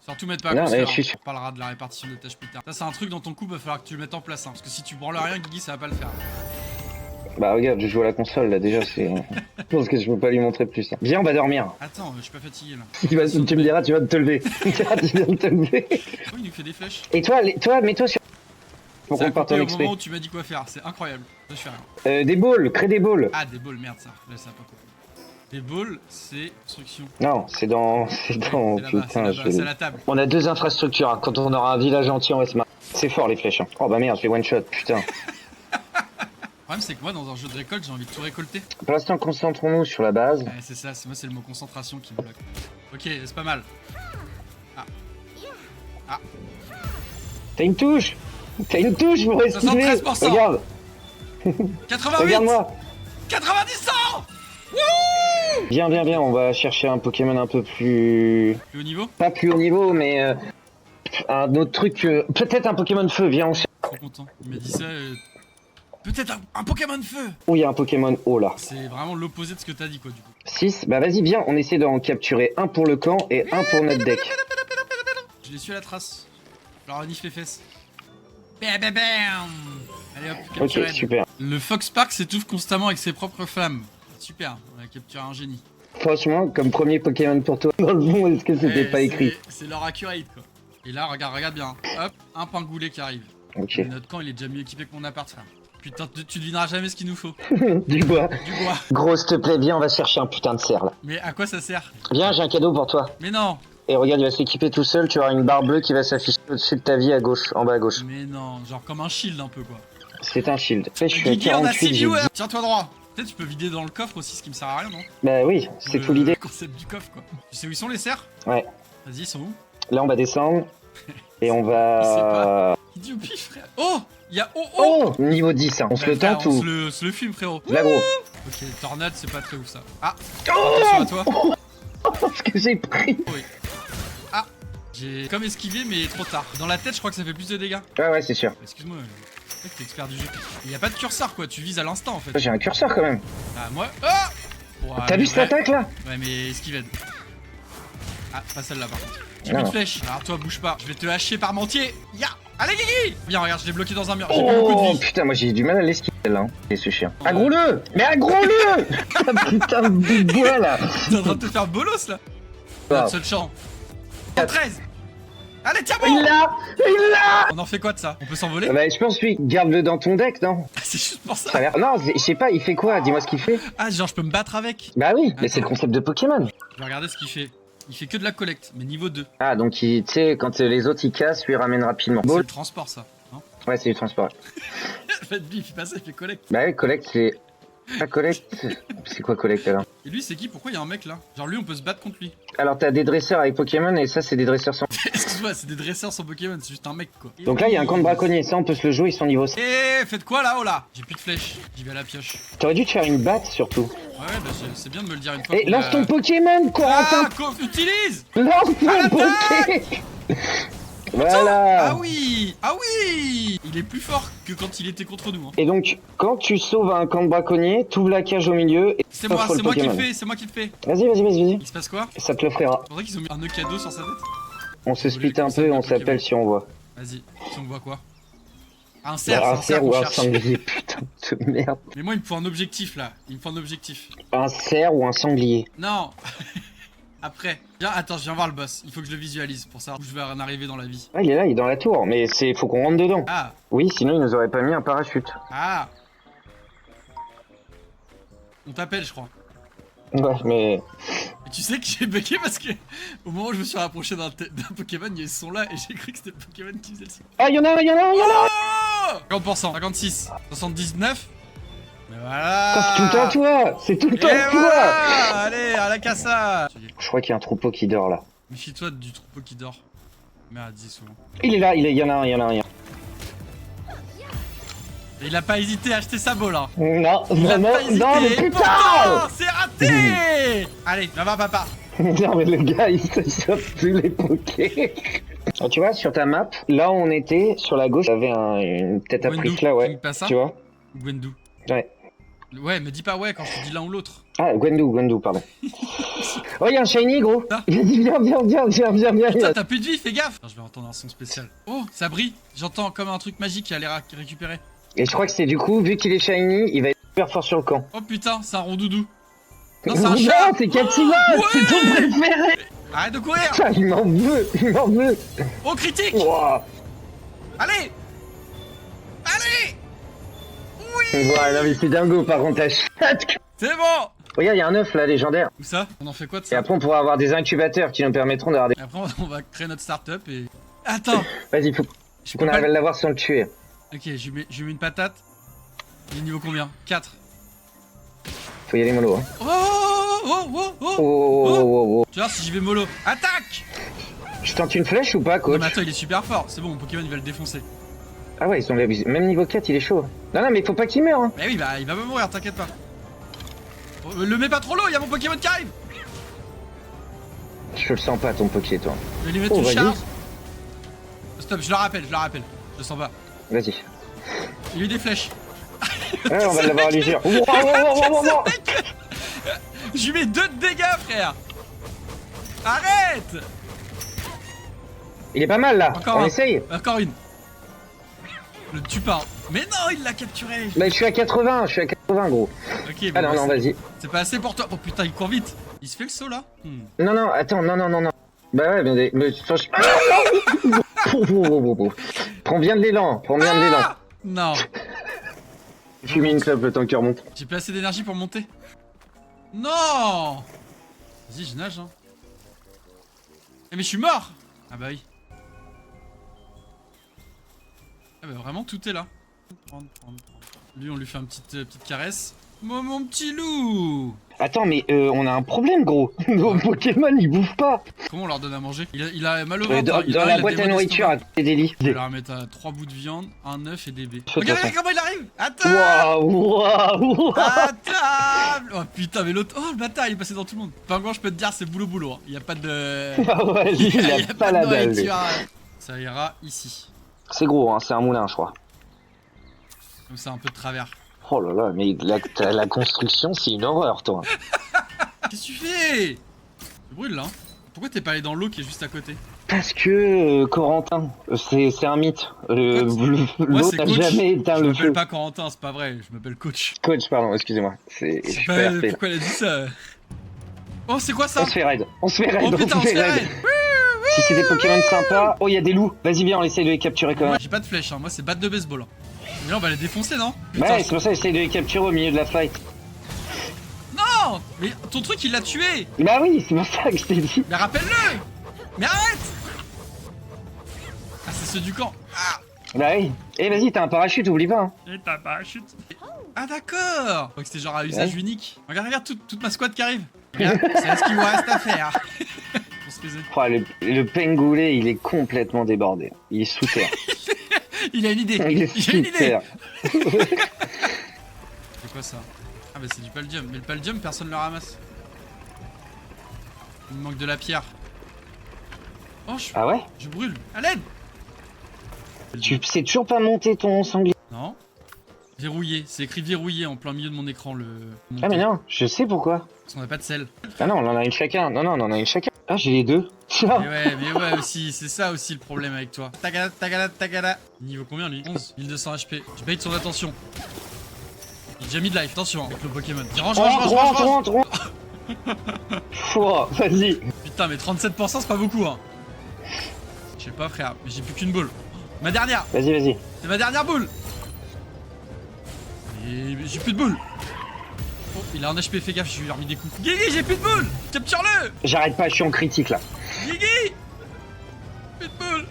Surtout mettre pas à Non, mais construire, je suis sûr. On parlera de la répartition des tâches plus tard. Ça c'est un truc dans ton coup, va falloir que tu le mettes en place. Hein, parce que si tu branles rien, Guigui, ça va pas le faire. Bah regarde, je joue à la console là déjà, c'est... Je pense que je peux pas lui montrer plus. Hein. Viens, on va dormir. Attends, je suis pas fatigué là. Tu me diras, tu vas te lever. Tu viens de te lever. Oh, il nous fait des flèches. Et toi, mets-toi sur... Pour Ça a qu'on parte coupé en au XP. moment où tu m'as dit quoi faire, c'est incroyable. Je fais rien. Des balls, crée des balls. Ah, des balls, merde ça. Là, ça a pas coupé. Des balls, c'est construction. Non, c'est dans... C'est dans... C'est là-bas, Putain, je vais... c'est à la table. On a 2 infrastructures, hein. Quand on aura un village entier, on va se marrer. C'est fort les flèches. Hein. Oh bah merde, je fais one shot, putain. Le problème, c'est que moi, dans un jeu de récolte, j'ai envie de tout récolter. Pour l'instant, concentrons-nous sur la base. Ouais, c'est ça, moi, c'est le mot concentration qui me bloque. Ok, c'est pas mal. T'as une touche. T'as une touche pour esquiver. 73%. Regarde, 88. regarde-moi. 90 ans. Viens, on va chercher un Pokémon un peu plus... Plus haut niveau. Pas plus haut niveau, mais... un autre truc... Peut-être un Pokémon feu, viens, on cherche. Trop content. Il m'a dit ça. Peut-être un Pokémon de feu. Oh, il y a un Pokémon haut, là. C'est vraiment l'opposé de ce que t'as dit, quoi, du coup. 6, bah vas-y, viens, on essaie d'en capturer un pour le camp et un pour notre deck. Je l'ai su à la trace. Je leur renifle les fesses. Bam, bam, bam. Allez hop, Ok, capturé. super. Le Fox Park s'étouffe constamment avec ses propres flammes. Super, on a capturé un génie. Franchement, comme premier Pokémon pour toi, dans le fond, est-ce que c'était Eh, pas écrit? C'est leur accurate, quoi. Et là, regarde bien. Hop, un pingoulet qui arrive. Ok. Et notre camp, il est déjà mieux équipé que mon appart, frère. Putain, tu devineras jamais ce qu'il nous faut. Du bois. Du bois. Gros, s'il te plaît, viens, on va chercher un putain de cerf, là. Mais à quoi ça sert? Viens, j'ai un cadeau pour toi. Mais non. Et regarde, il va s'équiper tout seul, tu auras une barre bleue qui va s'afficher au-dessus de ta vie à gauche, en bas à gauche. Mais non, genre comme un shield un peu, quoi. C'est un shield. Je suis à Guigui, on a 6 48, j'ai viewers. dit- Tiens-toi droit. Peut-être tu peux vider dans le coffre aussi, ce qui me sert à rien, non? Bah oui, c'est tout l'idée. Le concept du coffre, quoi. Tu sais où ils sont, les cerfs? Ouais. Vas-y, ils sont où? Là, on va descendre. Et on Je sais va... pas. Il dit au pif, frère. Oh, il y a oh. Oh, niveau 10, hein. On se le Frère, tente on ou... se le fume, frérot. Là, gros. Ok, tornade, c'est pas très ouf, ça. Ah, Oh attention à toi. Ce que j'ai pris. Oui. Ah, j'ai comme esquivé, mais trop tard. Dans la tête, je crois que ça fait plus de dégâts. Ouais, c'est sûr. Excuse-moi, t'es expert du jeu. Il y a pas de curseur, quoi. Tu vises à l'instant, en fait. J'ai un curseur quand même. Ah, moi. Ah ouais, T'as mais vu cette attaque là? Ouais, mais esquivade. Ah, pas celle-là, par contre. J'ai Non, plus de non. flèche. Alors, toi, bouge pas. Je vais te hacher par mentier. Ya. Allez, Guigui. Viens, regarde, je l'ai bloqué dans un mur. J'ai plus beaucoup de Oh vie. putain, moi j'ai du mal à l'esquiver là. Hein. Et ce chien. Agro-le! Mais agro-le! Ah, putain de bout de bois là! T'es en train de te faire bolos, là. Ah. Notre seul champ. En 13. Allez, tiens bon. Il l'a! On en fait quoi de ça? On peut s'envoler? Bah je pense lui, garde-le dans ton deck, non? C'est juste pour Ça a ça. l'air... Non, je sais pas, il fait quoi? Dis-moi ce qu'il fait. Ah, genre, je peux me battre avec. Bah oui, mais Attends. c'est le concept de Pokémon. Je vais regarder ce qu'il fait. Il fait que de la collecte, mais niveau 2. Ah donc tu sais, quand les autres ils cassent, lui il ramène rapidement. C'est Ball. le transport, ça. Non? Ouais, c'est du transport. Faites bif, il fait ça, il fait collecte. Bah ouais, collecte c'est... Pas collecte... C'est quoi collecte alors? Et lui, c'est qui? Pourquoi il y a un mec là? Genre, lui, on peut se battre contre lui. Alors t'as des dresseurs avec Pokémon et ça c'est des dresseurs sans... Excuse-moi, c'est des dresseurs sans Pokémon, c'est juste un mec quoi. Donc là il y a un camp de braconniers, ça on peut se le jouer, ils sont niveau 5. Eh, faites quoi là? Oh là! J'ai plus de flèches, j'y vais à la pioche. T'aurais dû te faire une batte surtout. Ouais, bah c'est bien de me le dire une fois. Et qu'on lance a- ton Pokémon, Corentin! Ah, utilise! Lance À ton l'attaque! Poké! Voilà! Ah oui! Ah oui! Il est plus fort que quand il était contre nous. Hein. Et donc, quand tu sauves un camp de braconniers, t'ouvres la cage au milieu et C'est moi qui le fais, c'est moi qui le fais. Vas-y, vas-y. Il se passe quoi? Ça te le fera. Faudrait qu'ils ont mis un nœud cadeau sur sa tête. On se split un peu et on s'appelle si on voit. Vas-y, si on voit quoi? Un cerf, Un c'est cerf qu'on ou un cherche. sanglier, putain de merde. Mais moi, il me faut un objectif là. Il me faut un objectif. Un cerf ou un sanglier. Non. Après. Viens, attends, je viens voir le boss. Il faut que je le visualise pour savoir où je vais en arriver dans la vie. Ah, il est là, il est dans la tour, mais faut qu'on rentre dedans. Ah. Oui, sinon il nous aurait pas mis un parachute. Ah. On t'appelle, je crois. Ouais, mais... Et tu sais que j'ai bugué parce que au moment où je me suis rapproché d'un Pokémon, il y a eu ce son là et j'ai cru que c'était le Pokémon qui faisait le son. Ah, y'en a un! Oh 50%, 56, 79. Mais Putain, voilà. c'est tout le temps toi! C'est tout le Et temps toi! voilà. Allez, à la cassa. Je crois qu'il y a un troupeau qui dort là. Méfie-toi du troupeau qui dort. Merde, dis souvent. Il est là, il y en a un. Et il a pas hésité à acheter sa bolle, hein. Non, Il a non, pas hésité. non, mais Et putain! pourtant, c'est raté. Allez, viens voir papa. Non mais le gars il se chope tous les pokés. Ah, tu vois sur ta map, là où on était, sur la gauche, il y avait une tête à Gwendu, plus là, ouais. King Passa. Tu vois? Gwendu. Ouais. Ouais, me dis pas ouais quand je te dis l'un ou l'autre. Ah, Gwendu, pardon. Oh, y'a un shiny, gros. Ah. Viens. Putain, t'as plus de vie, fais gaffe. Attends, je vais entendre un son spécial. Oh, ça brille. J'entends comme un truc magique qui a l'air récupérer. Et je crois que c'est du coup, vu qu'il est shiny, il va être super fort sur le camp. Oh putain, c'est un rondoudou. Non, c'est un chat. Non, c'est Katsuma, Ouais. c'est ton préféré. Arrête de courir. Putain, il m'en veut. Oh, critique. Wow. Allez. Allez. Oui. Ouais, non, mais c'est dingo par contre, la chatte. C'est bon. Regarde, il y a un œuf là, légendaire. Où ça? On en fait quoi de Et ça? après, on pourra avoir des incubateurs qui nous permettront d'avoir des. Et après, on va créer notre start-up et... Attends. Vas-y, faut Je qu'on peux arrive pas... à l'avoir sans le tuer. Ok, je lui mets une patate. Il est niveau combien? 4. Faut y aller mollo, hein. Oh. Tu vois, si j'y vais mollo. Attaque. Je tente une flèche ou pas, Non coach? mais attends, il est super fort. C'est bon, mon Pokémon il va le défoncer. Ah ouais, ils sont même niveau 4, il est chaud. Non, mais faut pas qu'il meure, hein. Mais oui, bah il va me mourir, t'inquiète pas. Oh, le mets pas trop low, y'a mon Pokémon qui arrive. Je le sens pas, ton Poké, toi. Je vais lui mettre Oh, une vas-y. charge. Stop, je le rappelle. Je le sens pas. Vas-y. Il y a eu des flèches. Ouais, on va l'avoir à l'usure. Wow. Je lui mets 2 de dégâts, frère. Arrête. Il est pas mal là, Encore on un. essaye. Encore une. Le tue pas. Mais non, il l'a capturé. Bah, je suis à 80, gros. Ok, bon, Ah non, bah, non, vas-y. c'est pas assez pour toi. Oh putain, il court vite. Il se fait le saut là. Non, attends, non. Bah ouais, mais franchement. Prends bien de l'élan, Ah non. Je mis une clope le temps que tu remontes. J'ai pas assez d'énergie pour monter. Non. Vas-y, je nage, hein. Eh mais je suis mort. Ah bah oui. Ah bah vraiment, tout est là. Prendre. Lui, on lui fait une petite caresse. Mon petit loup. Attends, mais on a un problème, gros. Nos Pokémon, ils bouffent pas. Comment on leur donne à manger? Il a mal au ventre. Dans, hein. dans la boîte à nourriture, à côté des lits. Je vais leur mettre 3 bouts de viande, un œuf et des baies. Saute, Regarde attends. comment il arrive. Attends. Waouh. À table. Oh putain, mais l'autre... Oh, le bâtard, il est passé dans tout le monde. Pingouin, je peux te dire, c'est boulot, hein. Il y a pas de... Ah ouais, lui, il a pas la dalle. lui. nourriture. Ça ira ici. C'est gros, hein, c'est un moulin, je crois. Comme ça, un peu de travers. Oh là là, mais la construction, c'est une horreur, toi. Qu'est-ce que tu fais? Tu brûles là, hein. Pourquoi t'es pas allé dans l'eau qui est juste à côté? Parce que Corentin, c'est un mythe. L'eau c'est n'a coach. jamais éteint Je le m'appelle feu. pas Corentin, c'est pas vrai, je m'appelle coach. Coach, pardon, excusez-moi. Je C'est suis pas... pas RP. Pourquoi elle a dit ça? Oh, c'est quoi ça? On se fait raid. Oh putain, on se fait raid. Si c'est des Pokémon sympas. Oh, il y a des loups. Vas-y, viens, on essaye de les capturer quand Moi même. j'ai pas de flèche, hein. Moi c'est batte de baseball, hein. Mais là on va les défoncer, non? Ouais, c'est pour ça j'essaye de les capturer au milieu de la fight. Non. Mais ton truc il l'a tué. Bah oui, c'est pour ça que je t'ai dit. Mais rappelle-le. Mais arrête. Ah, c'est ceux du camp. Ah. Bah oui. Eh, vas-y, t'as un parachute, oublie pas. Hein. Et ta parachute. Ah d'accord. Je crois que c'était genre à usage Ouais. unique. Regarde toute ma squad qui arrive. Regarde, c'est ce qu'il vous reste à faire. On se faisait. Oh, le pengoulet, il est complètement débordé. Il est sous terre. Il a une idée. Il est Il a sous une idée. terre. C'est quoi ça? Ah bah c'est du paldium. Mais le paldium personne le ramasse. Il me manque de la pierre. Oh Ah ouais? je brûle. À l'aide. Tu sais toujours pas monter ton sanglier. Non. Verrouillé. C'est écrit verrouillé en plein milieu de mon écran le. Ah mais non, je sais pourquoi. Parce qu'on a pas de sel. Ah non, on en a une chacun. Non, on en a une chacun. Ah, j'ai les deux. Tiens. Mais ouais aussi, c'est ça aussi le problème avec toi. Tagada. Niveau combien lui? 11. 1200 HP. Je bait son attention. J'ai déjà mis de life, attention hein, avec le Pokémon. Dis, range. Rentre. Oh, vas-y. Putain, mais 37% c'est pas beaucoup hein. Je sais pas frère, mais j'ai plus qu'une boule. Ma dernière. Vas-y. C'est ma dernière boule. Et j'ai plus de boule. Oh, il a un HP, fais gaffe, je lui ai remis des coups. Guigui, j'ai plus de boule. Capture-le. J'arrête pas, je suis en critique là. Guigui. Plus de boule.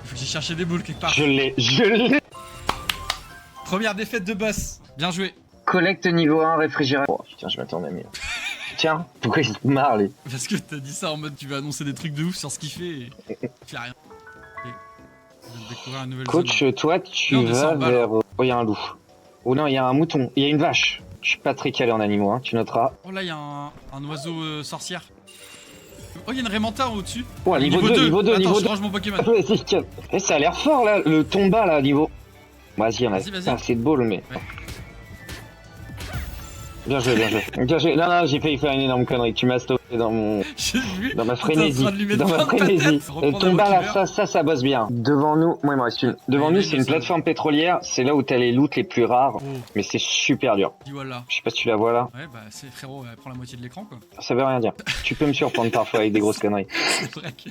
Faut que j'ai cherché des boules quelque part. Je l'ai. Première défaite de boss. Bien joué. Collecte niveau 1, réfrigérateur. Oh putain, je m'attendais mieux. Tiens, pourquoi il se marre lui? Parce que t'as dit ça en mode tu vas annoncer des trucs de ouf sur ce qu'il fait et il fait rien. Ok. Je viens de découvrir une nouvelle Coach, zone. toi tu Non, on vas descend en bas, là. vers... Oh, il y a un loup. Oh non, il y a un mouton. Il y a une vache. Je suis pas très calé en animaux, hein, tu noteras. Oh là, il y a un oiseau sorcière. Oh, il y a une Rémanta au-dessus. Oh, niveau 2, niveau 2, Attends, niveau je 2. range mon Pokémon. Vas-y, calme. Eh, ça a l'air fort là, le tomba là, niveau. Vas-y, on a Vas-y. pas assez de balles, mais. Ouais. Bien joué, bien joué. Bien joué. Non, non, j'ai failli faire une énorme connerie. Tu m'as stoppé dans mon... J'ai vu. Dans ma T'es en frénésie. train de lui mettre Dans ma plein de frénésie. patates. Reprends Tombe la là, motiveur. ça bosse bien. Devant nous, moi il me reste une. Devant Ouais, nous, mais c'est une ça- plateforme pétrolière. C'est là où t'as les loots les plus rares. Oh, Mais c'est super dur. dis voilà. Je sais pas si tu la vois là. Ouais, bah c'est frérot, prends la moitié de l'écran quoi. Ça veut rien dire. Tu peux me surprendre parfois avec des grosses conneries. C'est vrai que.